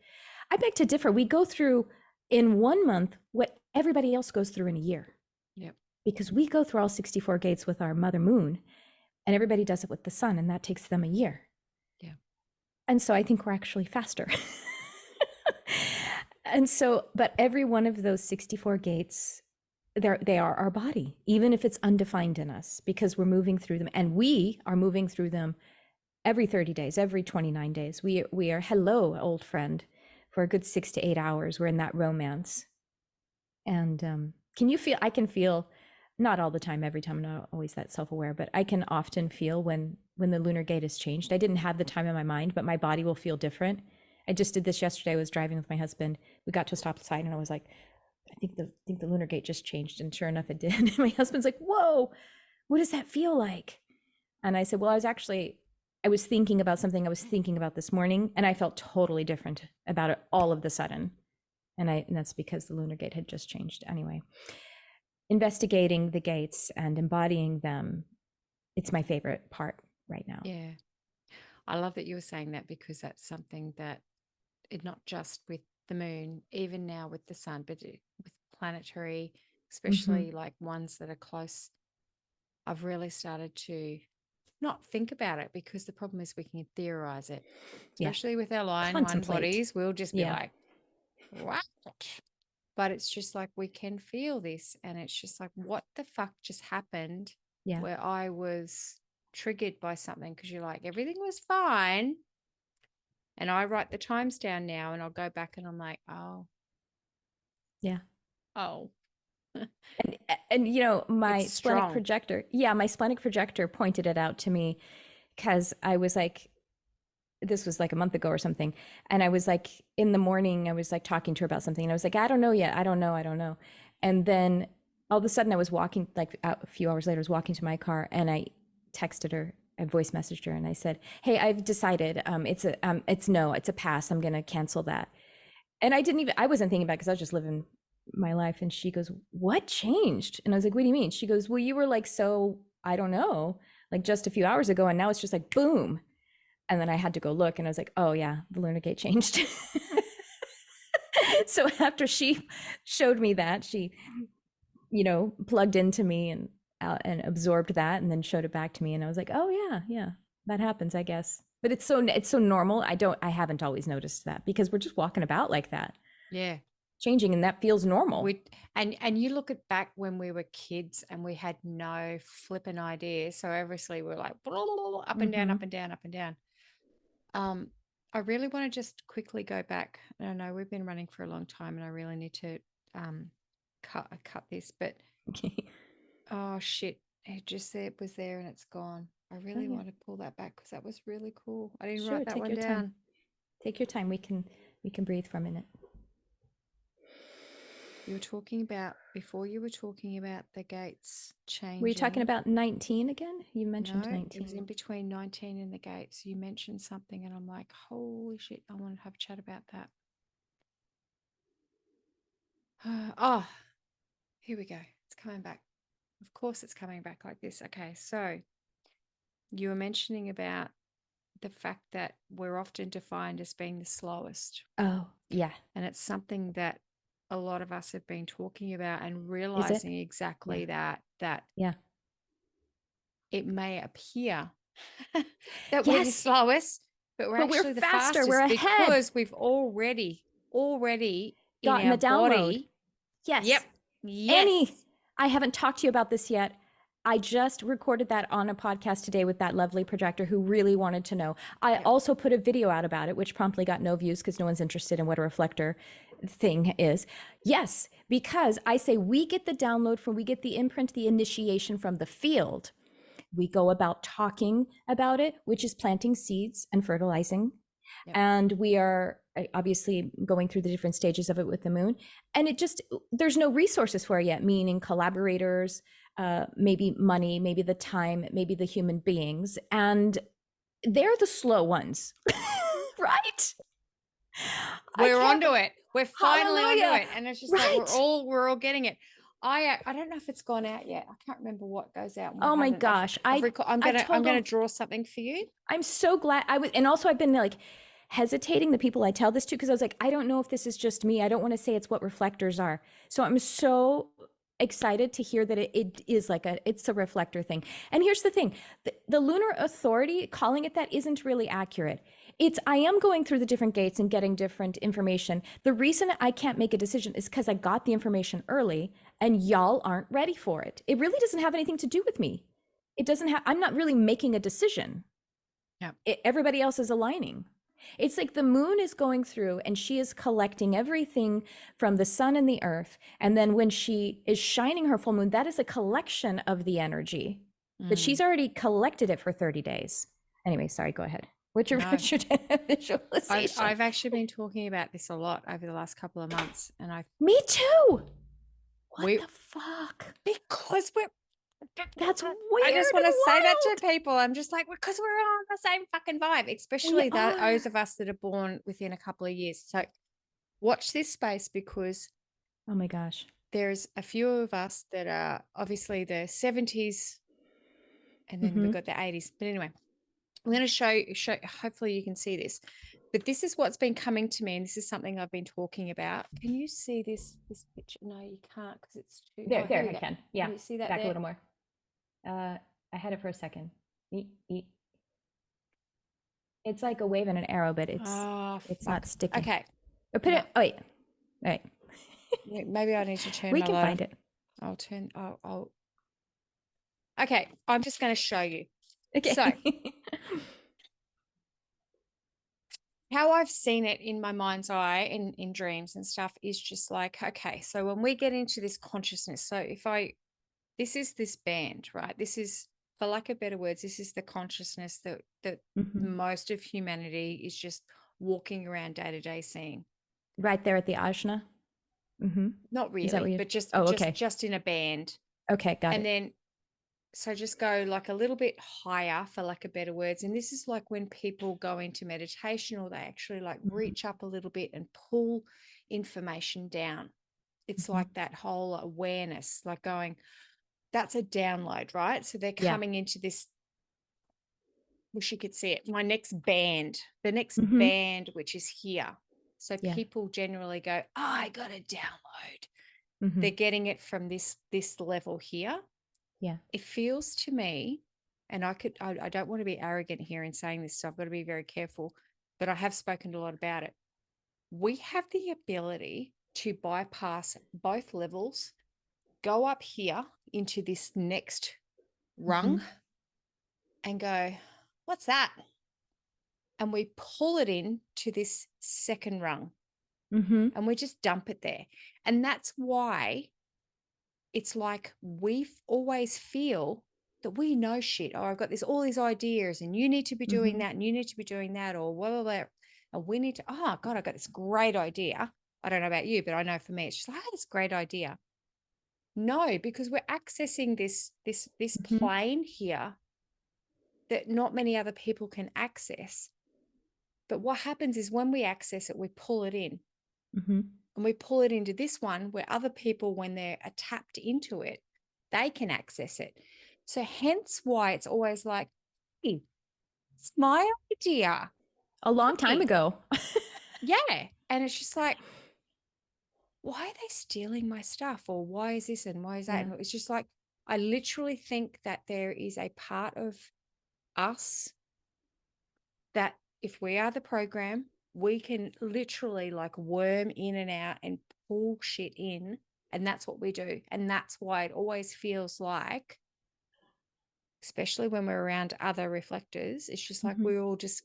I beg to differ. We go through in 1 month what everybody else goes through in a year. Yep. Because we go through all 64 gates with our mother moon, and everybody does it with the sun, and that takes them a year. Yeah. And so I think we're actually faster. And so, but every one of those 64 gates, they are our body, even if it's undefined in us, because we're moving through them, and we are moving through them every 30 days, every 29 days. We are, hello, old friend, for a good 6 to 8 hours. We're in that romance. And can you feel, I can feel, not all the time, every time, I'm not always that self-aware, but I can often feel when the lunar gate has changed. I didn't have the time in my mind, but my body will feel different. I just did this yesterday. I was driving with my husband. We got to a stop sign, and I was like, I think the lunar gate just changed. And sure enough, it did. And my husband's like, whoa, what does that feel like? And I said, well, I was thinking about something I was thinking about this morning, and I felt totally different about it all of the sudden. And that's because the lunar gate had just changed. Anyway, investigating the gates and embodying them, it's my favorite part right now. Yeah. I love that you were saying that, because that's something that not just with the moon, even now with the sun, but with planetary, especially like ones that are close, I've really started to not think about it, because the problem is we can theorize it, especially with our line one bodies. We'll just be like, what? But it's just like, we can feel this, and it's just like, what the fuck just happened? Where I was triggered by something, because you're like, everything was fine. And I write the times down now, and I'll go back and I'm like, oh. Yeah. Oh. And you know, my splenic projector pointed it out to me, because I was like, this was like a month ago or something. And I was like, in the morning, I was like talking to her about something, and I was like, I don't know yet. I don't know. And then all of a sudden I was walking, like a few hours later, I was walking to my car, and I texted her, I voice messaged her, and I said, hey, I've decided, it's a pass. I'm going to cancel that. And I wasn't thinking about it, because I was just living my life. And she goes, what changed? And I was like, what do you mean? She goes, well, you were like, so I don't know, like just a few hours ago, and now it's just like, boom. And then I had to go look, and I was like, oh yeah, the lunar gate changed. So after she showed me that, she, plugged into me and absorbed that, and then showed it back to me. And I was like, oh yeah, that happens, I guess. But it's so normal. I haven't always noticed that, because we're just walking about like that. Yeah. Changing, and that feels normal. And you look at back when we were kids, and we had no flipping ideas. So obviously we're like, blah, blah, blah, up and down, up and down, up and down. I really want to just quickly go back. I know we've been running for a long time, and I really need to cut this, but Okay. Oh shit, it was there and it's gone. I really want to pull that back, because that was really cool. I didn't write that one down. Take your time. We can breathe for a minute. You were talking about, before you were talking about the gates changing. Were you talking about 19 again? You mentioned No, 19. It was in between 19 and the gates. You mentioned something, and I'm like, holy shit, I want to have a chat about that. Oh, here we go. It's coming back. Of course it's coming back like this. Okay, so you were mentioning about the fact that we're often defined as being the slowest. Oh, yeah. And it's something that a lot of us have been talking about, and realizing exactly that yeah, it may appear that we're the slowest, but we're actually the faster. We're ahead, because we've already gotten in our the download. Body. Yes. Annie, I haven't talked to you about this yet. I just recorded that on a podcast today with that lovely projector who really wanted to know. I also put a video out about it, which promptly got no views, because no one's interested in what a reflector thing is. Yes, because I say we get the download we get the imprint, the initiation from the field. We go about talking about it, which is planting seeds and fertilizing. And we are obviously going through the different stages of it with the moon. And there's no resources for it yet, meaning collaborators, maybe money, maybe the time, maybe the human beings. And they're the slow ones, right? We're onto it. We're finally onto Hallelujah. it. And it's just like Right. we're all getting it. I don't know if it's gone out yet. I can't remember what goes out and what Oh my hasn't. gosh. I I'm told gonna them, draw something for you. I'm so glad I was, and also I've been like hesitating the people I tell this to, because I was like, I don't know if this is just me. I don't want to say it's what reflectors are. So I'm so excited to hear that it is like it's a reflector thing. And here's the thing, the lunar authority, calling it that isn't really accurate. I am going through the different gates and getting different information. The reason I can't make a decision is because I got the information early and y'all aren't ready for it. It really doesn't have anything to do with me. It doesn't have, I'm not really making a decision. Yeah. Everybody else is aligning. It's like the moon is going through and she is collecting everything from the sun and the earth. And then when she is shining her full moon, that is a collection of the energy. But she's already collected it for 30 days. Anyway, sorry, go ahead. What's your visualization? I've actually been talking about this a lot over the last couple of months. And Me too. What the fuck? because That's weird. I just want to say that to wild. people. I'm just like, because we're on the same fucking vibe, especially those of us that are born within a couple of years. So watch this space, because Oh my gosh. there's a few of us that are obviously the 70s, and then we've got the 80s. But anyway, I'm going to show, hopefully you can see this. But this is what's been coming to me, and this is something I've been talking about. Can you see this picture? No, you can't, because it's too... There, I can. Yeah. Can you see that back there? a little more. I had it for a second. It's like a wave and an arrow, but it's not sticking. Okay. Put it. Oh wait. All right. Maybe I need to turn. We can find it. I'll turn. I'll. Okay. I'm just going to show you. Okay. So, how I've seen it in my mind's eye, in dreams and stuff, is just like, okay, so when we get into this consciousness, so this is this band, right? This is, for lack of better words, this is the consciousness that most of humanity is just walking around day to day seeing. Right there at the ajna? Not really, but just in a band. Okay, got it. And then, so just go like a little bit higher, for lack of better words. And this is like when people go into meditation, or they actually like reach up a little bit and pull information down. It's like that whole awareness, like going, that's a download, right? So they're coming into this, wish you could see it, my next band, the next band, which is here. So people generally go, oh, I got a download. They're getting it from this level here. Yeah. It feels to me, and I don't want to be arrogant here in saying this, so I've got to be very careful, but I have spoken a lot about it. We have the ability to bypass both levels, go up here into this next rung and go, what's that? And we pull it in to this second rung and we just dump it there. And that's why it's like we always feel that we know shit. Oh, I've got all these ideas, and you need to be doing that, and you need to be doing that, or blah, blah, blah. And we need to, oh God, I got this great idea. I don't know about you, but I know for me, it's just like, oh, this great idea. No, because we're accessing this plane here that not many other people can access. But what happens is when we access it, we pull it in. And we pull it into this one where other people, when they're tapped into it, they can access it. So hence why it's always like, hey, it's my idea. A long time ago. Yeah. And it's just like, why are they stealing my stuff? Or why is this and why is that? And it's just like, I literally think that there is a part of us that if we are the program, we can literally like worm in and out and pull shit in. And that's what we do. And that's why it always feels like, especially when we're around other reflectors, it's just like we all just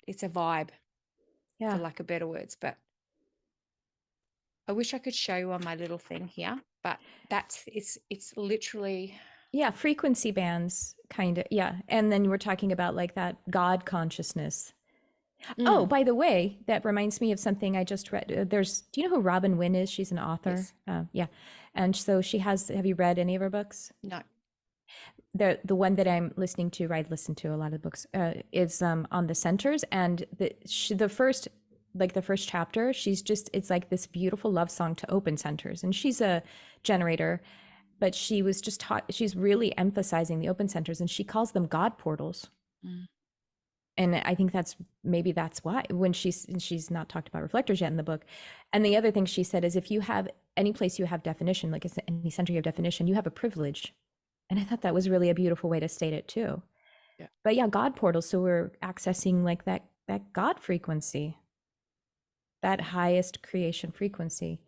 it's a vibe, for lack of better words. But I wish I could show you on my little thing here, but it's literally. Yeah, frequency bands, kind of. Yeah. And then we're talking about like that God consciousness. Oh, by the way, that reminds me of something I just read. Do you know who Robin Wynn is? She's an author. Yes. Yeah. And so she has, have you read any of her books? No. The one that I'm listening to, I listen to a lot of books, is on the centers, and the first, like the first chapter, she's just, it's like this beautiful love song to open centers, and she's a generator, but she was just taught, she's really emphasizing the open centers, and she calls them God portals. Mm. And I think that's, maybe that's why, when she's not talked about reflectors yet in the book. And the other thing she said is, if you have any place you have definition, like any center you have definition, you have a privilege. And I thought that was really a beautiful way to state it too. Yeah. But yeah, God portals. So we're accessing like that God frequency, that highest creation frequency.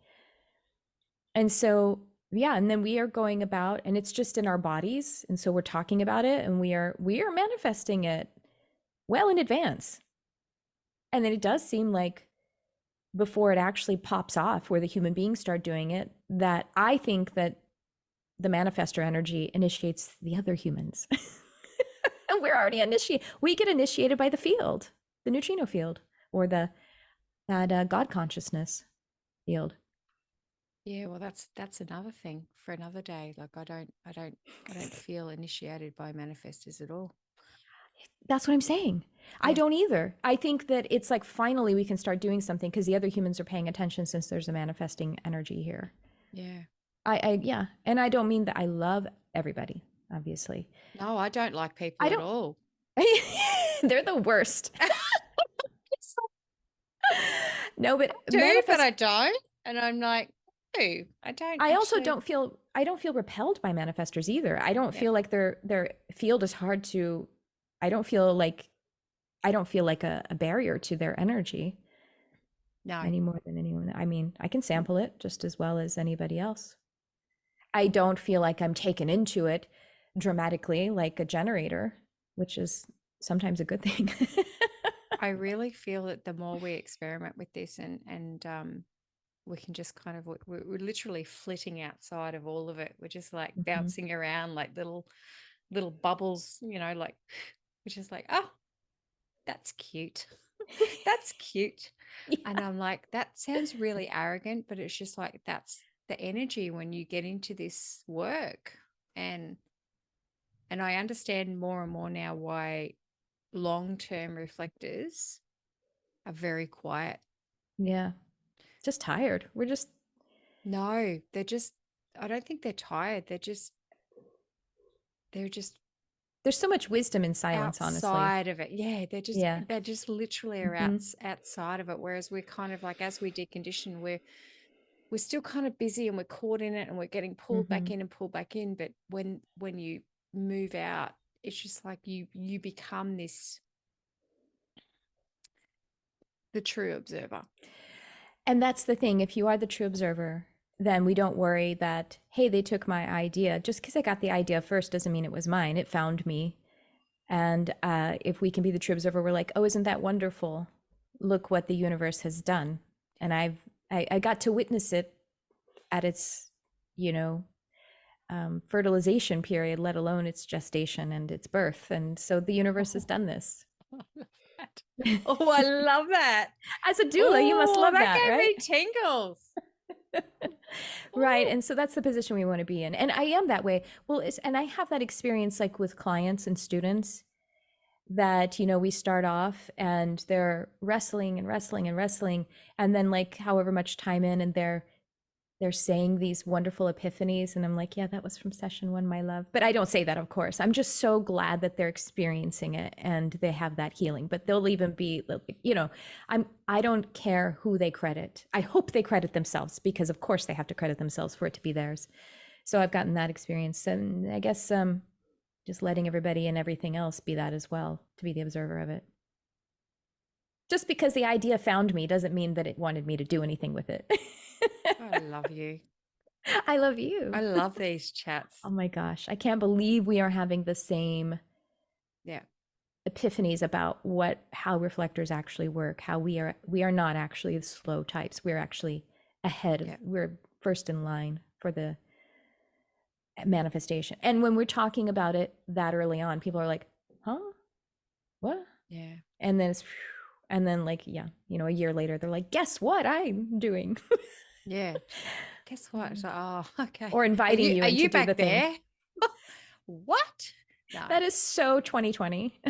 And so, yeah, and then we are going about, and it's just in our bodies. And so we're talking about it, and we are manifesting it well in advance. And then it does seem like before it actually pops off, where the human beings start doing it, that I think that the manifestor energy initiates the other humans. And we're already initiated. We get initiated by the field, the neutrino field, or that God consciousness field. Yeah, well, that's another thing for another day. Like I don't feel initiated by manifestors at all. That's what I'm saying. Yeah. I don't either. I think that it's like finally we can start doing something because the other humans are paying attention, since there's a manifesting energy here. Yeah. Yeah. And I don't mean that I love everybody, obviously. No, I don't like people I at don't. all. They're the worst. No, but But I don't. And I'm like, oh, I don't I also actually... I don't feel repelled by manifestors either. I don't feel like their field is hard to, I don't feel like a barrier to their energy. No. Any more than anyone. I mean, I can sample it just as well as anybody else. I don't feel like I'm taken into it dramatically like a generator, which is sometimes a good thing. I really feel that the more we experiment with this, and we can just kind of, we're literally flitting outside of all of it. We're just like bouncing around like little bubbles, like, which is like, oh, that's cute. That's cute. Yeah. And I'm like, that sounds really arrogant, but it's just like, that's the energy when you get into this work. And I understand more and more now why long-term reflectors are very quiet. Yeah. Just tired. No, I don't think they're tired. They're just There's so much wisdom in silence, honestly. outside of it. Yeah, they're just literally are outside of it. Whereas we're kind of like, as we decondition, we're still kind of busy and we're caught in it and we're getting pulled back in and pulled back in. But when you move out, it's just like you become the true observer. And that's the thing. If you are the true observer, then we don't worry that, hey, they took my idea. Just because I got the idea first doesn't mean it was mine. It found me. And if we can be the true observer, we're like, oh, isn't that wonderful? Look what the universe has done. And I got to witness it at its, fertilization period, let alone its gestation and its birth. And so the universe has done this. Oh, I love that. As a doula, you must love that, gave right? me tingles. Right. And so that's the position we want to be in. And I am that way. Well, and I have that experience like with clients and students that, we start off and they're wrestling and wrestling and wrestling. And then like however much time in, and they're saying these wonderful epiphanies. And I'm like, yeah, that was from session 1, my love. But I don't say that, of course. I'm just so glad that they're experiencing it and they have that healing. But they'll even be, I don't care who they credit. I hope they credit themselves, because of course they have to credit themselves for it to be theirs. So I've gotten that experience. And I guess just letting everybody and everything else be that as well, to be the observer of it. Just because the idea found me doesn't mean that it wanted me to do anything with it. I love you. I love you. I love these chats. Oh my gosh. I can't believe we are having the same epiphanies about how reflectors actually work, how we are not actually the slow types. We're actually ahead. We're first in line for the manifestation. And when we're talking about it that early on, people are like, huh? What? Yeah. And then like, a year later, they're like, guess what I'm doing? Yeah. Guess what? It's like, oh, okay. Or inviting you Are in you to do back the thing. there? What? No. That is so 2020.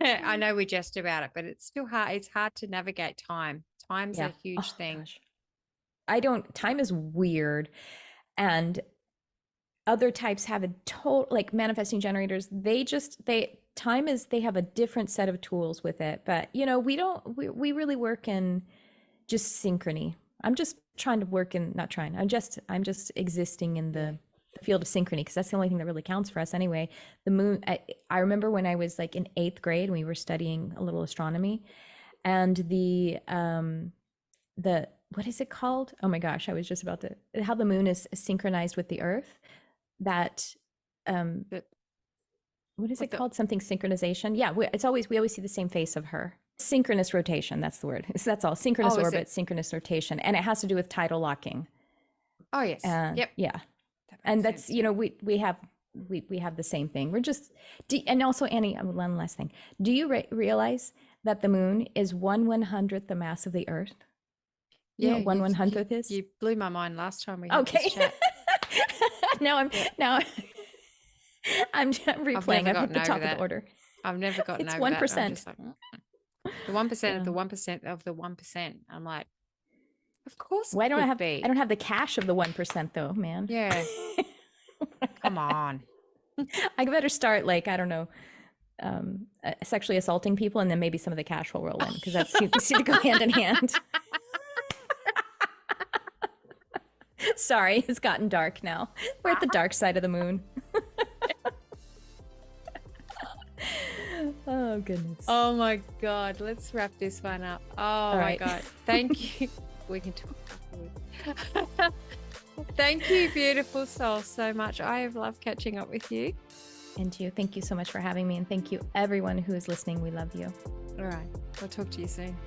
I know we jest about it, but it's still hard. It's hard to navigate time. Time's a huge thing. Gosh. Time is weird. And other types have a total, like manifesting generators, they have a different set of tools with it. But, we really work in just synchrony. I'm just trying to work in, not trying, I'm just existing in the field of synchrony, because that's the only thing that really counts for us anyway. The moon, I remember when I was like in 8th grade, we were studying a little astronomy, and the what is it called? Oh my gosh, I was just about to, how the moon is synchronized with the earth. That what is it called? Something synchronization. Yeah, we always see the same face of her. Synchronous rotation, that's the word. That's all. Synchronous orbit, synchronous rotation. And it has to do with tidal locking. Oh yes. Yep. Yeah. And that's, we have the same thing. We're just, and also, Annie, one last thing. Do you realize that the moon is 1/100th the mass of the earth? Yeah. 1/100th is? You blew my mind last time we had this chat. now I'm replaying. I've hit the top of the order. I've never gotten it's over 1%. That. I'm just like, the 1% of the 1% of the 1%. I'm like, of course. Well, I don't have the cash of the 1% though, man. Yeah. Come on. I better start, like, I don't know, sexually assaulting people, and then maybe some of the cash will roll in, because that's seems to go hand in hand. Sorry, it's gotten dark now. We're at the dark side of the moon. Oh, goodness. Oh, my God. Let's wrap this one up. Oh, my God. Thank you. We can talk afterwards. Thank you, beautiful soul, so much. I have loved catching up with you. And you. Thank you so much for having me. And thank you, everyone who is listening. We love you. All right. I'll talk to you soon.